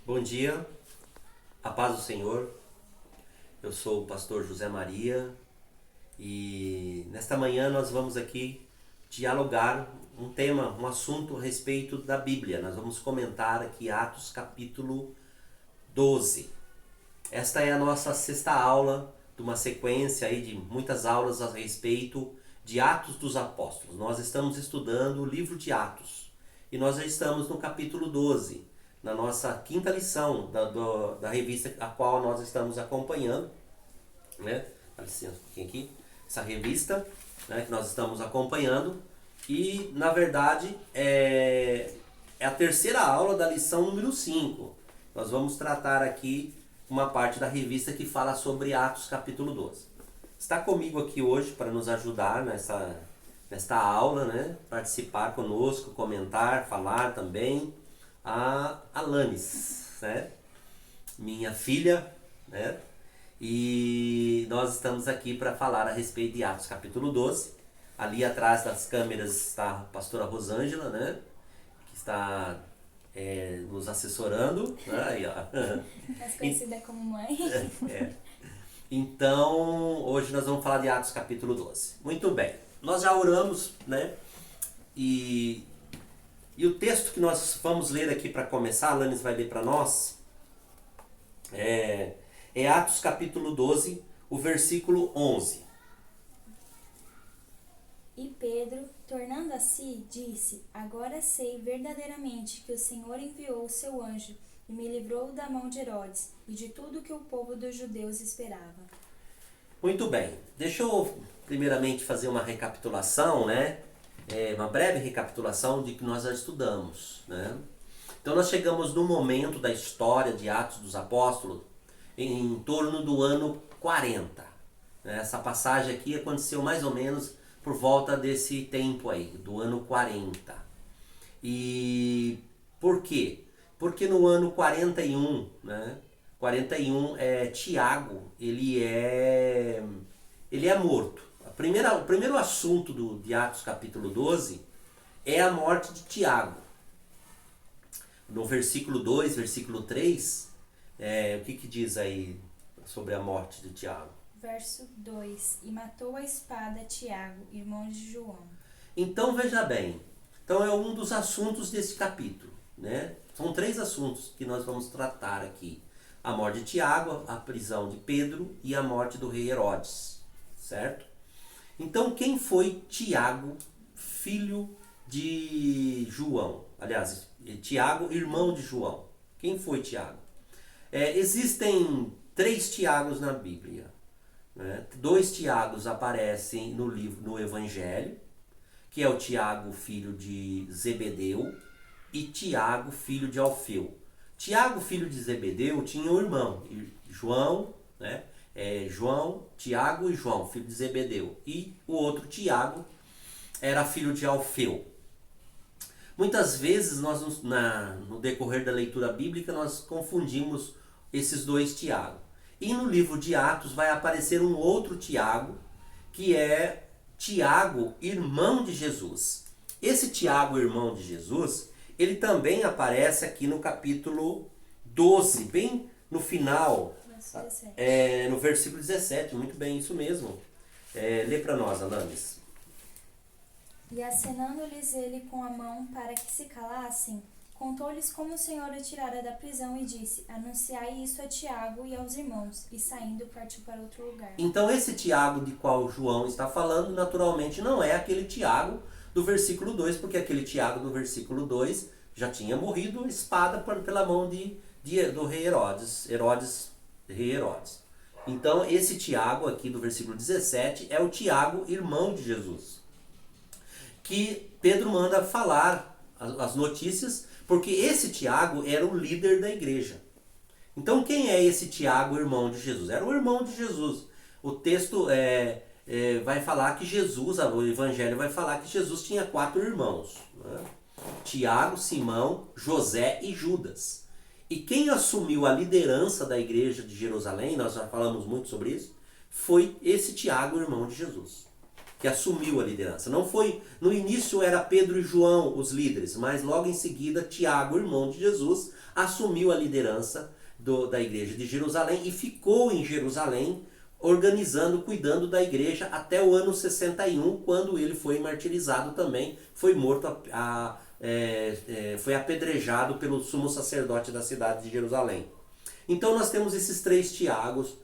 Bom dia, a paz do Senhor. Eu sou o pastor José Maria e nesta manhã nós vamos aqui dialogar um tema, um assunto a respeito da Bíblia. Nós vamos comentar aqui Atos capítulo 12. Esta é a nossa sexta aula de uma sequência aí de muitas aulas a respeito de Atos dos Apóstolos. Nós estamos estudando o livro de Atos e nós já estamos no capítulo 12. Na nossa quinta lição da revista a qual nós estamos acompanhando, né? Dá licença um pouquinho aqui. Essa revista, né, que nós estamos acompanhando e, na verdade, é a terceira aula da lição número 5. Nós vamos tratar aqui uma parte da revista que fala sobre Atos capítulo 12. Está comigo aqui hoje para nos ajudar nesta aula, né? Participar conosco, comentar, falar também. A Alanis, né? Minha filha, né? E nós estamos aqui para falar a respeito de Atos capítulo 12. Ali atrás das câmeras está a pastora Rosângela, né? Que está nos assessorando. Aí, ó. Mais conhecida como mãe. Então, hoje nós vamos falar de Atos capítulo 12. Muito bem. Nós já oramos, né? E o texto que nós vamos ler aqui para começar, a Alanis vai ler para nós, é Atos capítulo 12, o versículo 11. E Pedro, tornando a si, disse: Agora sei verdadeiramente que o Senhor enviou o seu anjo e me livrou da mão de Herodes e de tudo que o povo dos judeus esperava. Muito bem. Deixa eu primeiramente fazer uma recapitulação, né? Uma breve recapitulação de que nós já estudamos, né? Então nós chegamos no momento da história de Atos dos Apóstolos em torno do ano 40. Essa passagem aqui aconteceu mais ou menos por volta desse tempo aí, do ano 40. E por quê? Porque no ano 41, né? 41, Tiago, ele é morto. O primeiro assunto de Atos capítulo 12 é a morte de Tiago. No versículo 2, versículo 3, o que diz aí sobre a morte de Tiago? Verso 2: E matou a espada Tiago, irmão de João. Então veja bem, então é um dos assuntos desse capítulo, né? São 3 assuntos que nós vamos tratar aqui. A morte de Tiago, a prisão de Pedro e a morte do rei Herodes, certo? Então, quem foi Tiago, filho de João? Aliás, Tiago, irmão de João. Quem foi Tiago? Existem 3 Tiagos na Bíblia, né? 2 Tiagos aparecem no Evangelho, que é o Tiago, filho de Zebedeu, e Tiago, filho de Alfeu. Tiago, filho de Zebedeu, tinha um irmão, João, né? João, Tiago e João, filho de Zebedeu. E o outro Tiago era filho de Alfeu. Muitas vezes nós no decorrer da leitura bíblica nós confundimos esses 2 Tiago. E no livro de Atos vai aparecer um outro Tiago, que é Tiago, irmão de Jesus. Esse Tiago, irmão de Jesus, ele também aparece aqui no capítulo 12, bem no final. No versículo 17, muito bem, isso mesmo. Lê para nós, Alanis. E acenando-lhes ele com a mão para que se calassem, contou-lhes como o Senhor o tirara da prisão e disse: Anunciai isso a Tiago e aos irmãos. E saindo partiu para outro lugar. Então esse Tiago de qual João está falando, naturalmente não é aquele Tiago do versículo 2, porque aquele Tiago do versículo 2 já tinha morrido espada pela mão do rei Herodes. Rei Herodes. Então esse Tiago aqui do versículo 17 é o Tiago, irmão de Jesus, que Pedro manda falar as notícias, porque esse Tiago era o líder da igreja. Então quem é esse Tiago, irmão de Jesus? Era o irmão de Jesus. O texto vai falar que Jesus, o evangelho vai falar que Jesus tinha 4 irmãos, né? Tiago, Simão, José e Judas. E quem assumiu a liderança da igreja de Jerusalém, nós já falamos muito sobre isso, foi esse Tiago, irmão de Jesus. que assumiu a liderança. Não foi, no início era Pedro e João os líderes, mas logo em seguida Tiago, irmão de Jesus, assumiu a liderança da igreja de Jerusalém e ficou em Jerusalém organizando, cuidando da igreja até o ano 61, quando ele foi martirizado também, foi morto, foi apedrejado pelo sumo sacerdote da cidade de Jerusalém. Então nós temos esses 3 Tiagos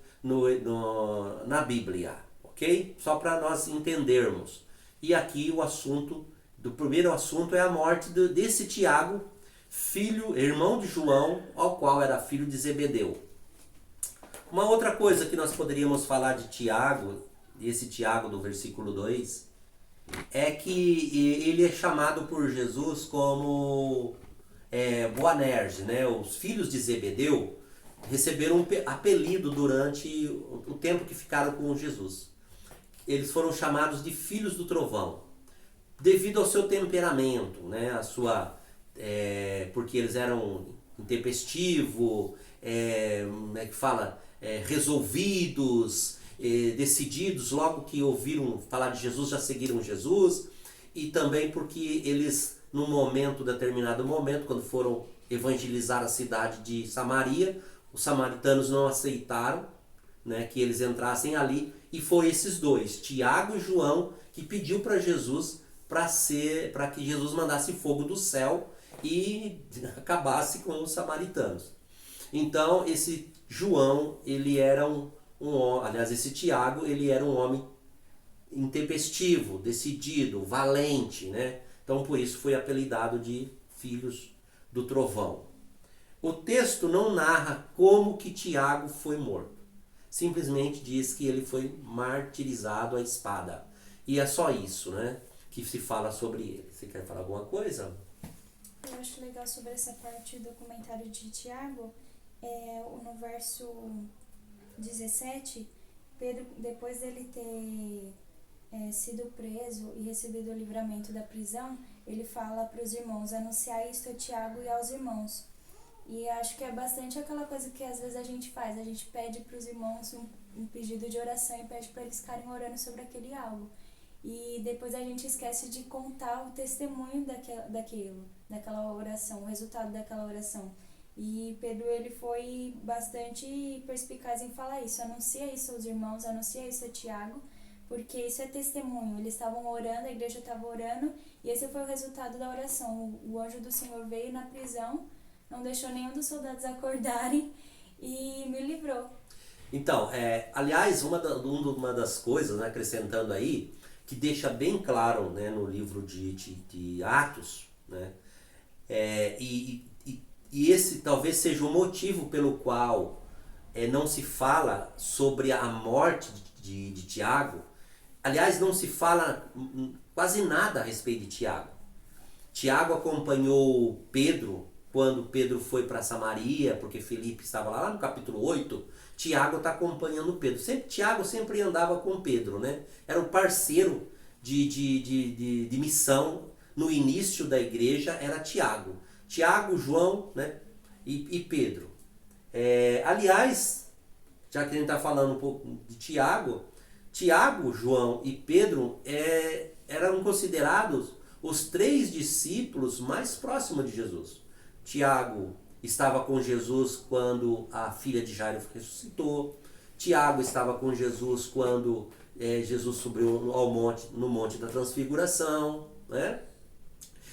na Bíblia, ok? Só para nós entendermos. E aqui o primeiro assunto é a morte desse Tiago, irmão de João, ao qual era filho de Zebedeu. Uma outra coisa que nós poderíamos falar de Tiago, esse Tiago do versículo 2, é que ele é chamado por Jesus como Boanerges, né? Os filhos de Zebedeu receberam um apelido durante o tempo que ficaram com Jesus. Eles foram chamados de filhos do trovão, devido ao seu temperamento, né? Porque eles eram intempestivos, como é que fala? Resolvidos, decididos, logo que ouviram falar de Jesus já seguiram Jesus, e também porque eles, determinado momento, quando foram evangelizar a cidade de Samaria, os samaritanos não aceitaram, né, que eles entrassem ali, e foi esses 2, Tiago e João, que pediu para Jesus para que Jesus mandasse fogo do céu e acabasse com os samaritanos. Então esse João, ele era esse Tiago, ele era um homem intempestivo, decidido, valente, né? Então por isso foi apelidado de filhos do trovão. O texto não narra como que Tiago foi morto. Simplesmente diz que ele foi martirizado à espada. E é só isso, né, que se fala sobre ele. Você quer falar alguma coisa? Eu acho legal sobre essa parte do comentário de Tiago, no verso 17, Pedro, depois dele ter sido preso e recebido o livramento da prisão, ele fala para os irmãos, anunciar isto a Tiago e aos irmãos. E acho que é bastante aquela coisa que às vezes a gente faz, a gente pede para os irmãos um pedido de oração e pede para eles ficarem orando sobre aquele algo. E depois a gente esquece de contar o testemunho daquela oração, o resultado daquela oração. E Pedro, ele foi bastante perspicaz em falar isso, anuncia isso aos irmãos, anuncia isso a Tiago, porque isso é testemunho. Eles estavam orando, a igreja estava orando, e esse foi o resultado da oração. O anjo do Senhor veio na prisão, não deixou nenhum dos soldados acordarem e me livrou. Então, aliás, uma das coisas, né, acrescentando aí, que deixa bem claro, né, no livro de Atos, né, e esse talvez seja o motivo pelo qual não se fala sobre a morte de Tiago. Aliás, não se fala quase nada a respeito de Tiago. Tiago acompanhou Pedro quando Pedro foi para Samaria, porque Felipe estava lá no capítulo 8, Tiago está acompanhando Pedro. Tiago sempre andava com Pedro, né? Era o parceiro de missão no início da igreja, era Tiago. Tiago, João, né? e Pedro. Aliás, já que a gente está falando um pouco de Tiago, João e Pedro eram considerados os 3 discípulos mais próximos de Jesus. Tiago estava com Jesus quando a filha de Jairo ressuscitou. Tiago estava com Jesus quando Jesus subiu no Monte da Transfiguração, né?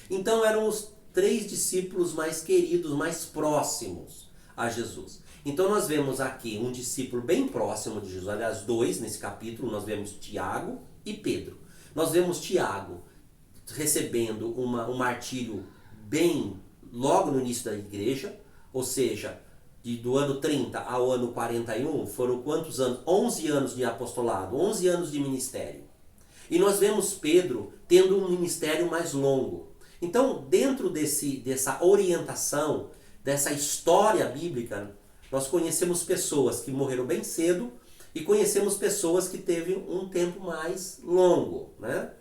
Então eram os 3 discípulos mais queridos, mais próximos a Jesus. Então nós vemos aqui um discípulo bem próximo de Jesus, aliás 2 nesse capítulo, nós vemos Tiago e Pedro. Nós vemos Tiago recebendo um martírio bem logo no início da igreja, ou seja, do ano 30 ao ano 41, foram quantos anos? 11 anos de apostolado, 11 anos de ministério. E nós vemos Pedro tendo um ministério mais longo. Então, dentro dessa orientação, dessa história bíblica, nós conhecemos pessoas que morreram bem cedo e conhecemos pessoas que teve um tempo mais longo, né?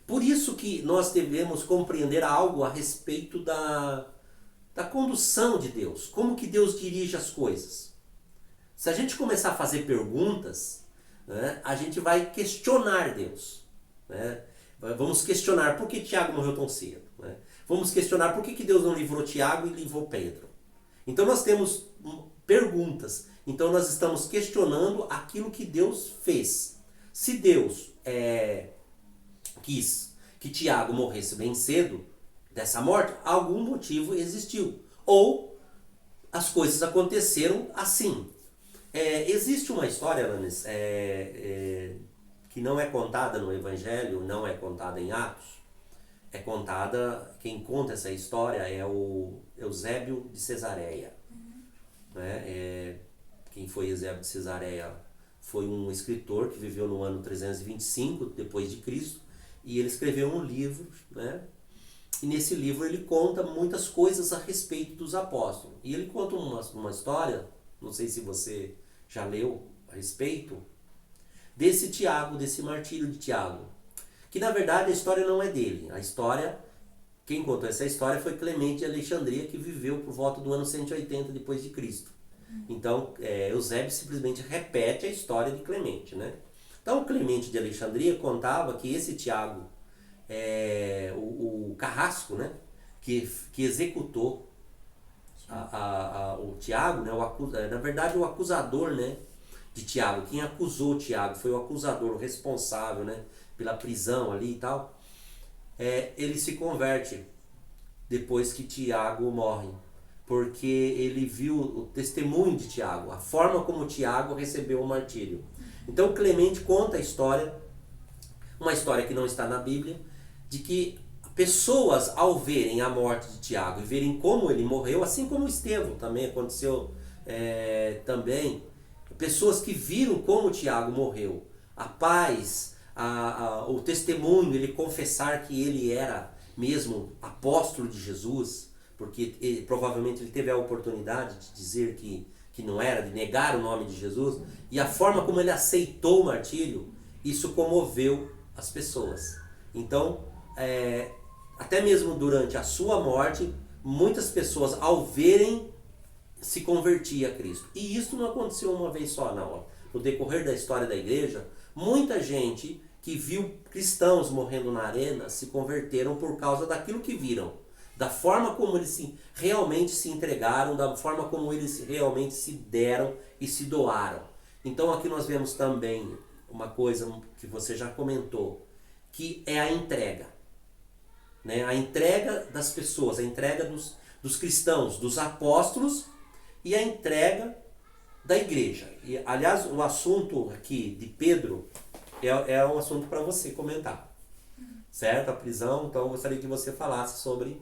Por isso que nós devemos compreender algo a respeito da condução de Deus, como que Deus dirige as coisas. Se a gente começar a fazer perguntas, né, a gente vai questionar Deus. né? Vamos questionar por que Tiago morreu tão cedo, né? Vamos questionar por que Deus não livrou Tiago e livrou Pedro. Então nós temos perguntas. Então nós estamos questionando aquilo que Deus fez. Se Deus quis que Tiago morresse bem cedo dessa morte, algum motivo existiu. Ou as coisas aconteceram assim. Existe uma história, Alanis, que não é contada no Evangelho, não é contada em Atos. É contada, quem conta essa história é o Eusébio de Cesareia. Né? Quem foi Eusébio de Cesareia foi um escritor que viveu no ano 325 depois de Cristo, e ele escreveu um livro, né? E nesse livro ele conta muitas coisas a respeito dos apóstolos. E ele conta uma história, não sei se você já leu a respeito, desse Tiago, desse martírio de Tiago. Que na verdade a história não é dele. A história, quem contou essa história foi Clemente de Alexandria, que viveu por volta do ano 180 depois de Cristo. Então, Eusébio simplesmente repete a história de Clemente, né? Então, Clemente de Alexandria contava que esse Tiago, o carrasco, né? Que executou o Tiago, né? Na verdade, o acusador, né? De Tiago, quem acusou o Tiago foi o acusador, o responsável, né? Pela prisão ali e tal. Ele se converte depois que Tiago morre, porque ele viu o testemunho de Tiago, a forma como Tiago recebeu o martírio. Então Clemente conta a história, uma história que não está na Bíblia, de que pessoas, ao verem a morte de Tiago e verem como ele morreu, assim como Estevão também aconteceu, também, pessoas que viram como Tiago morreu, a paz, o testemunho, ele confessar que ele era mesmo apóstolo de Jesus, porque provavelmente ele teve a oportunidade de dizer que não era, de negar o nome de Jesus, e a forma como ele aceitou o martírio, isso comoveu as pessoas. Então, até mesmo durante a sua morte, muitas pessoas, ao verem, se convertiam a Cristo. E isso não aconteceu uma vez só, não. No decorrer da história da igreja, muita gente que viu cristãos morrendo na arena se converteram por causa daquilo que viram, da forma como eles realmente se entregaram, da forma como eles realmente se deram e se doaram. Então aqui nós vemos também uma coisa que você já comentou, que é a entrega. Né? A entrega das pessoas, a entrega dos cristãos, dos apóstolos, e a entrega da igreja. E, aliás, o assunto aqui de Pedro é um assunto para você comentar. Certo? A prisão, então eu gostaria que você falasse sobre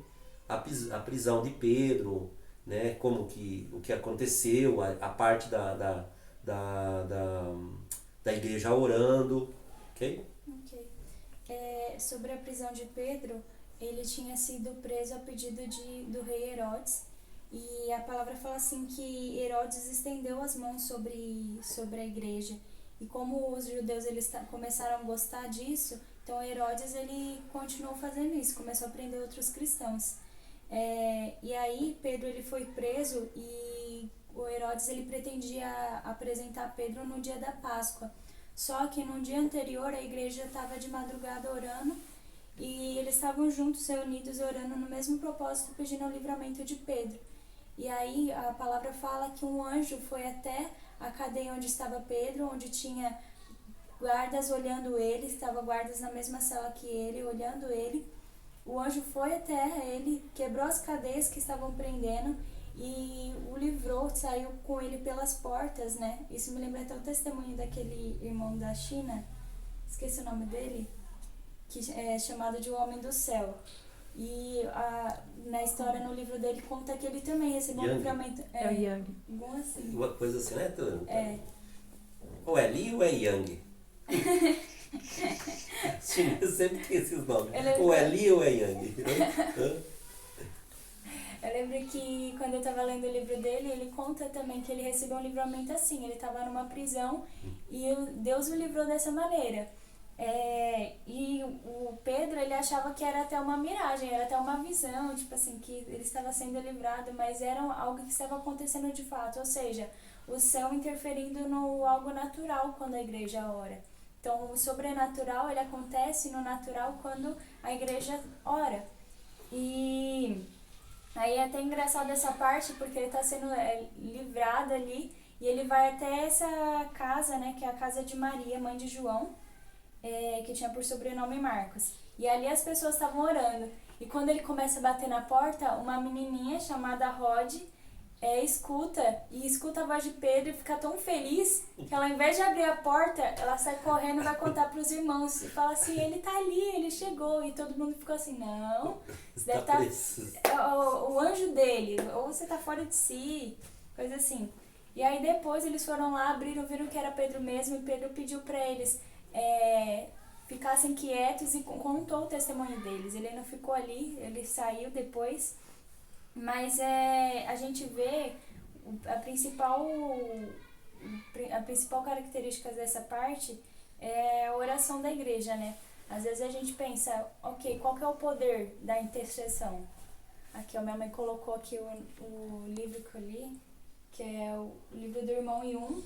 a prisão de Pedro, né? Como o que aconteceu, a parte da igreja orando, ok? Ok. Sobre a prisão de Pedro, ele tinha sido preso a pedido do rei Herodes, e a palavra fala assim que Herodes estendeu as mãos sobre a igreja, e como os judeus começaram a gostar disso, então Herodes ele continuou fazendo isso, começou a prender outros cristãos. E aí Pedro ele foi preso, e o Herodes ele pretendia apresentar Pedro no dia da Páscoa. Só que no dia anterior a igreja estava de madrugada orando, e eles estavam juntos, reunidos, orando no mesmo propósito, pedindo o livramento de Pedro. E aí a palavra fala que um anjo foi até a cadeia onde estava Pedro, onde tinha guardas olhando ele, estava guardas na mesma cela que ele, olhando ele. O anjo foi até ele, quebrou as cadeias que estavam prendendo e o livrou, saiu com ele pelas portas, né? Isso me lembra até o testemunho daquele irmão da China, esqueci o nome dele, que é chamado de O Homem do Céu. E na história, no livro dele, conta que ele também recebeu um livramento. É o Yang. Igual assim. Uma coisa assim, né, Tânia? Ou é Li ou é Yang? Eu sempre tem esses nomes. Ou é Li ou é Yang? Eu lembro que quando eu estava lendo o livro dele, ele conta também que ele recebeu um livramento assim. Ele estava numa prisão e Deus o livrou dessa maneira. E o Pedro, ele achava que era até uma miragem, era até uma visão, tipo assim, que ele estava sendo livrado, mas era algo que estava acontecendo de fato, ou seja, o céu interferindo no algo natural quando a igreja ora. Então, o sobrenatural, ele acontece no natural quando a igreja ora. E aí é até engraçado essa parte, porque ele está sendo livrado ali, e ele vai até essa casa, né, que é a casa de Maria, mãe de João, que tinha por sobrenome Marcos. E ali as pessoas estavam orando. E quando ele começa a bater na porta, uma menininha chamada Rod escuta a voz de Pedro e fica tão feliz que ela, ao invés de abrir a porta, ela sai correndo e vai contar para os irmãos. E fala assim, ele tá ali, ele chegou. E todo mundo ficou assim, não, você deve estar o anjo dele, ou você tá fora de si, coisa assim. E aí depois eles foram lá, abriram, viram que era Pedro mesmo, e Pedro pediu para eles ficassem quietos e contou o testemunho deles. Ele não ficou ali, ele saiu depois. Mas a gente vê a principal característica dessa parte é a oração da igreja, né? Às vezes a gente pensa, ok, qual que é o poder da intercessão? Aqui, a minha mãe colocou aqui o livro que eu li, que é o livro do irmão Yun.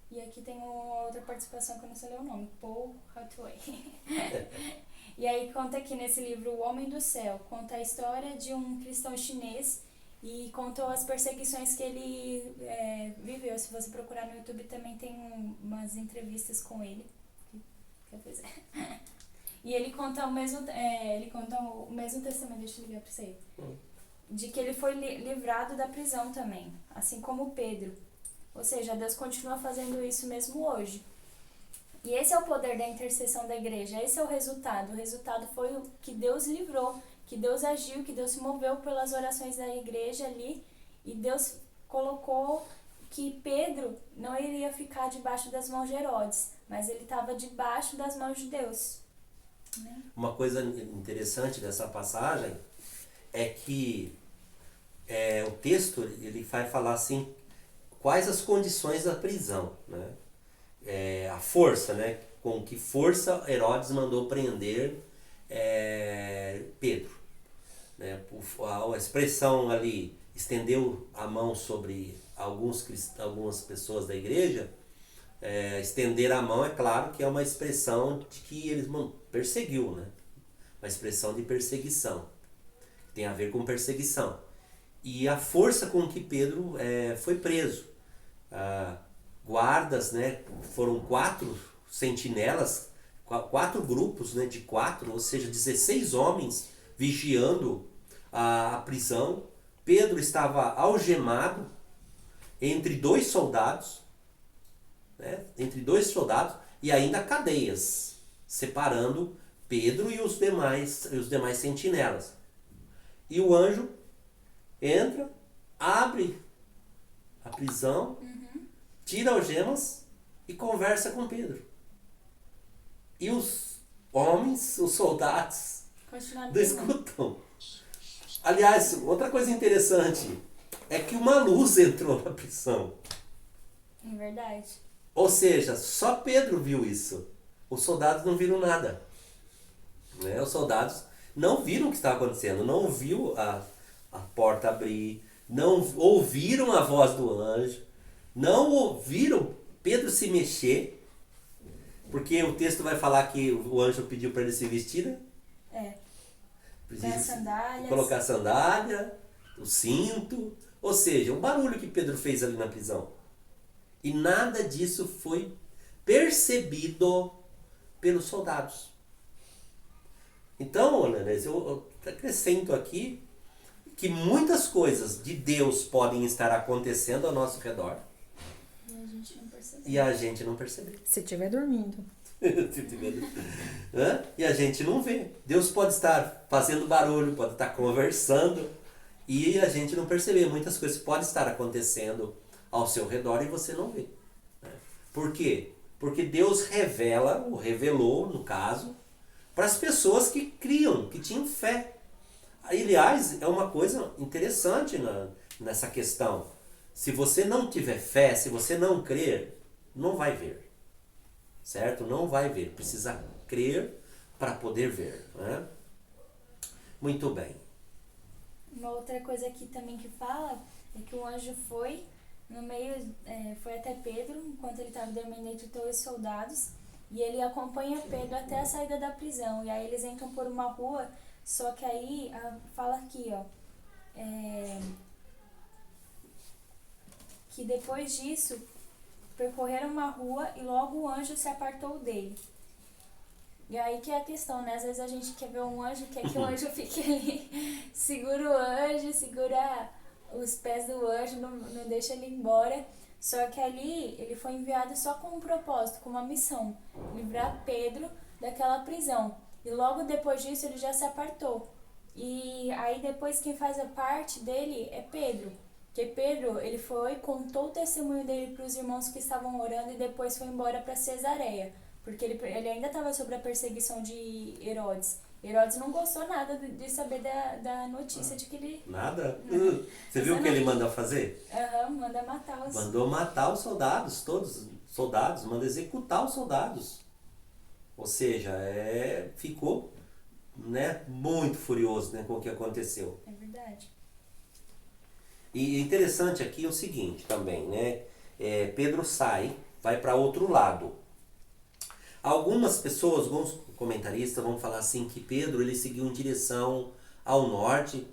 E aqui tem uma outra participação que eu não sei ler o nome, Paul Hathaway. E aí conta aqui nesse livro O Homem do Céu, conta a história de um cristão chinês e contou as perseguições que ele viveu. Se você procurar no YouTube também tem umas entrevistas com ele. E ele conta o mesmo testemunho, deixa eu ligar pra você, de que ele foi livrado da prisão também, assim como Pedro. Ou seja, Deus continua fazendo isso mesmo hoje. E esse é o poder da intercessão da igreja, esse é o resultado. O resultado foi o que Deus livrou, que Deus agiu, que Deus se moveu pelas orações da igreja ali. E Deus colocou que Pedro não iria ficar debaixo das mãos de Herodes, mas ele estava debaixo das mãos de Deus. Né? Uma coisa interessante dessa passagem é que o texto ele vai falar assim, quais as condições da prisão, né? A força, né? Com que força Herodes mandou prender Pedro. Né? A expressão ali, estendeu a mão sobre algumas pessoas da igreja, estender a mão, é claro que é uma expressão de que eles perseguiu, né? Uma expressão de perseguição, tem a ver com perseguição. E a força com que Pedro foi preso. Guardas, né? Foram 4 sentinelas, 4 grupos, né? De 4, ou seja, 16 homens vigiando a prisão. Pedro estava algemado entre 2 soldados, né? Entre 2 soldados, e ainda cadeias, separando Pedro e os demais sentinelas. E o anjo entra, abre a prisão, tira algemas e conversa com Pedro. E os homens, os soldados, não escutam. Aliás, outra coisa interessante é que uma luz entrou na prisão. É verdade. Ou seja, só Pedro viu isso. Os soldados não viram nada. Né? Os soldados não viram o que estava acontecendo, não ouviu a porta abrir, não ouviram a voz do anjo, não ouviram Pedro se mexer, porque o texto vai falar que o anjo pediu para ele se vestir, né? Colocar sandália, o cinto, ou seja, o barulho que Pedro fez ali na prisão. E nada disso foi percebido pelos soldados. Então, eu acrescento aqui que muitas coisas de Deus podem estar acontecendo ao nosso redor. E a gente não percebe. Se estiver dormindo. E a gente não vê. Deus pode estar fazendo barulho, pode estar conversando e a gente não percebe. Muitas coisas podem estar acontecendo ao seu redor e você não vê. Por quê? Porque Deus revelou, no caso, para as pessoas que criam, que tinham fé. Aliás, é uma coisa interessante nessa questão. Se você não tiver fé, se você não crer, não vai ver. Certo? Não vai ver. Precisa crer para poder ver. Né? Muito bem. Uma outra coisa aqui também que fala é que o anjo foi no meio, foi até Pedro, enquanto ele estava dormindo entre dois soldados, e ele acompanha Pedro até a saída da prisão. E aí eles entram por uma rua, só que aí fala aqui, ó, que depois disso percorreram uma rua e logo o anjo se apartou dele. E aí que é a questão, né? Às vezes a gente quer ver um anjo, quer que o anjo fique ali, segura o anjo, segura os pés do anjo, não deixa ele embora. Só que ali ele foi enviado só com um propósito, com uma missão, livrar Pedro daquela prisão. E logo depois disso ele já se apartou. E aí depois quem faz a parte dele é Pedro. Porque Pedro, ele foi, contou o testemunho dele para os irmãos que estavam orando e depois foi embora para Cesareia. Porque ele ainda estava sob a perseguição de Herodes. Herodes não gostou nada de saber da notícia de que ele... Nada? Você viu o que ele manda fazer? Manda matar os... Mandou matar os soldados, todos os soldados, manda executar os soldados. Ou seja, ficou, né, muito furioso, né, com o que aconteceu. É verdade. E interessante aqui é o seguinte também, né? Pedro sai, vai para outro lado. Algumas pessoas, alguns comentaristas vão falar assim que Pedro ele seguiu em direção ao norte,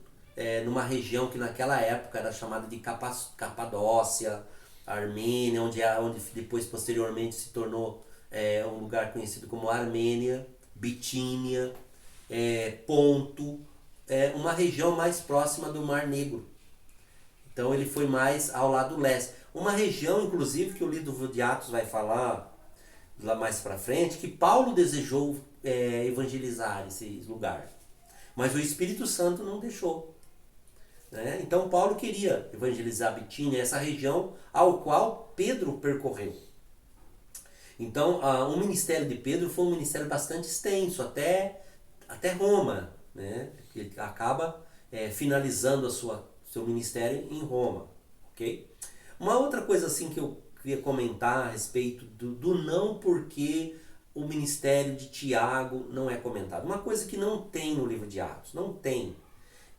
numa região que naquela época era chamada de Capadócia, Armênia, onde depois posteriormente se tornou um lugar conhecido como Armênia, Bitínia, Ponto, uma região mais próxima do Mar Negro. Então ele foi mais ao lado leste. Uma região, inclusive, que o livro de Atos vai falar lá mais para frente, que Paulo desejou evangelizar esse lugar. Mas o Espírito Santo não deixou. Né? Então Paulo queria evangelizar Bitínia, essa região ao qual Pedro percorreu. Então o ministério de Pedro foi um ministério bastante extenso, até Roma. Né? Ele acaba finalizando seu ministério em Roma. Okay? Uma outra coisa assim que eu queria comentar a respeito do não porque o ministério de Tiago não é comentado. Uma coisa que não tem no livro de Atos, não tem,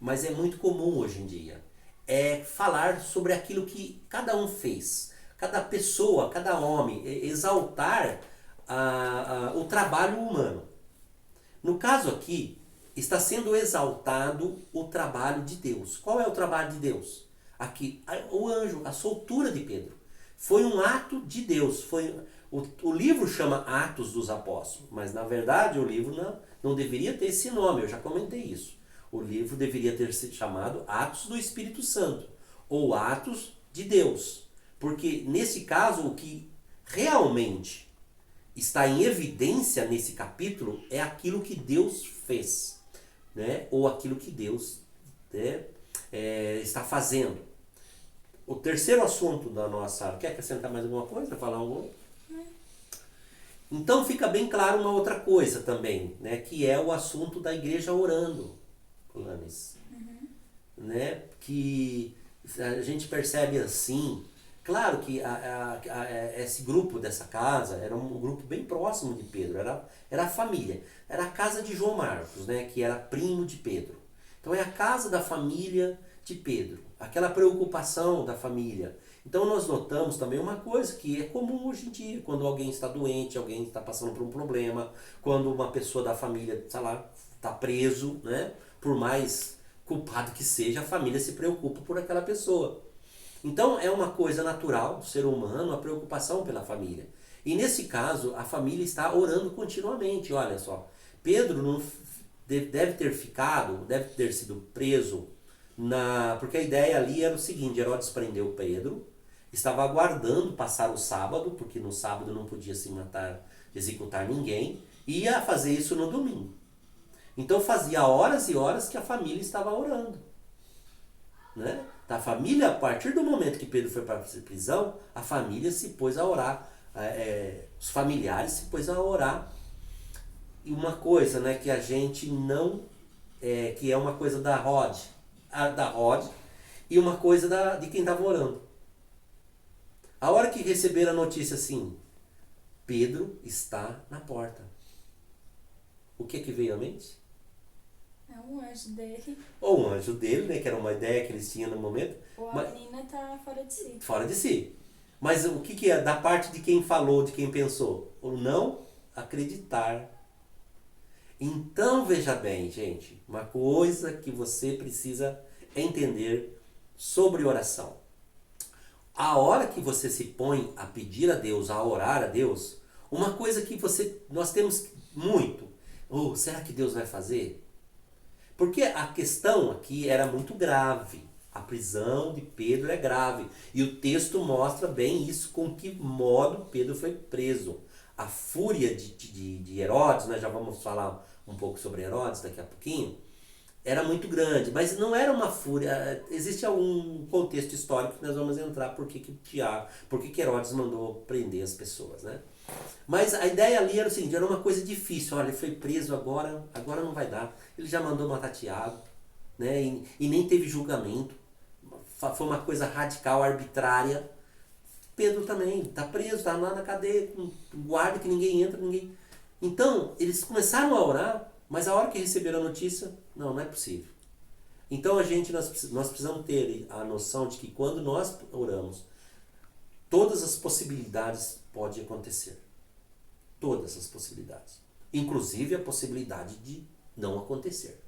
mas é muito comum hoje em dia, é falar sobre aquilo que cada um fez, cada pessoa, cada homem, exaltar o trabalho humano. No caso aqui, está sendo exaltado o trabalho de Deus. Qual é o trabalho de Deus? Aqui, o anjo, a soltura de Pedro. Foi um ato de Deus. O livro chama Atos dos Apóstolos, mas na verdade o livro não deveria ter esse nome, eu já comentei isso. O livro deveria ter sido chamado Atos do Espírito Santo, ou Atos de Deus. Porque nesse caso o que realmente está em evidência nesse capítulo é aquilo que Deus fez, né? Ou aquilo que Deus, né, está fazendo. O terceiro assunto da nossa... Quer acrescentar mais alguma coisa? Falar algum? Então fica bem claro uma outra coisa também, né? Que é o assunto da igreja orando, Lanes. Né? Que a gente percebe assim... Claro que esse grupo dessa casa era um grupo bem próximo de Pedro, era a família. Era a casa de João Marcos, né? Que era primo de Pedro. Então é a casa da família de Pedro, aquela preocupação da família. Então nós notamos também uma coisa que é comum hoje em dia, quando alguém está doente, alguém está passando por um problema, quando uma pessoa da família, sei lá, está preso, né? Por mais culpado que seja, a família se preocupa por aquela pessoa. Então é uma coisa natural do ser humano a preocupação pela família. E nesse caso, a família está orando continuamente. Olha só, Pedro não deve ter sido preso, porque a ideia ali era o seguinte: Herodes prendeu Pedro, estava aguardando passar o sábado, porque no sábado não podia se matar, executar ninguém, e ia fazer isso no domingo. Então fazia horas e horas que a família estava orando. Né? A família, a partir do momento que Pedro foi para a prisão, a família se pôs a orar, os familiares se pôs a orar. E uma coisa, né, que a gente não, que é uma coisa da Rod, e uma coisa de quem estava orando. A hora que receberam a notícia assim, Pedro está na porta. O que veio à mente? É um anjo dele. Ou um anjo dele, né? Que era uma ideia que eles tinham no momento. Ou a Mas, menina tá fora de si. fora de si. Mas o que é? Da parte de quem falou, de quem pensou? O não acreditar. Então, veja bem, gente. Uma coisa que você precisa entender sobre oração. A hora que você se põe a pedir a Deus, a orar a Deus, uma coisa que nós temos muito. Oh, será que Deus vai fazer? Porque a questão aqui era muito grave. A prisão de Pedro é grave. E o texto mostra bem isso, com que modo Pedro foi preso. A fúria de Herodes, nós já vamos falar um pouco sobre Herodes daqui a pouquinho, era muito grande, mas não era uma fúria. Existe algum contexto histórico que nós vamos entrar por que Herodes mandou prender as pessoas, né? Mas a ideia ali era o seguinte, era uma coisa difícil. Olha, ele foi preso agora não vai dar. Ele já mandou matar Tiago, né? E nem teve julgamento. Foi uma coisa radical, arbitrária. Pedro também está preso, está lá na cadeia, com guarda que ninguém entra, ninguém... Então, eles começaram a orar, mas a hora que receberam a notícia, não é possível. Então nós precisamos ter a noção de que quando nós oramos, todas as possibilidades podem acontecer. Todas as possibilidades. Inclusive a possibilidade de não acontecer.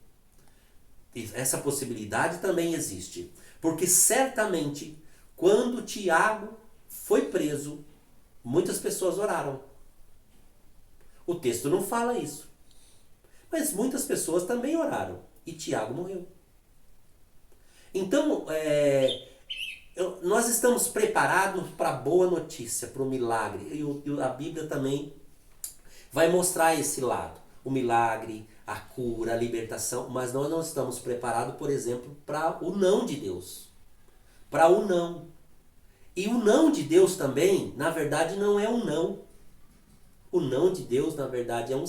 Essa possibilidade também existe. Porque certamente, quando Tiago foi preso, muitas pessoas oraram. O texto não fala isso. Mas muitas pessoas também oraram. E Tiago morreu. Então, nós estamos preparados para a boa notícia, para o milagre. E a Bíblia também vai mostrar esse lado. O milagre, a cura, a libertação. Mas nós não estamos preparados, por exemplo, para o não de Deus. Para o não. E o não de Deus também, na verdade, não é um não. O não de Deus, na verdade, é um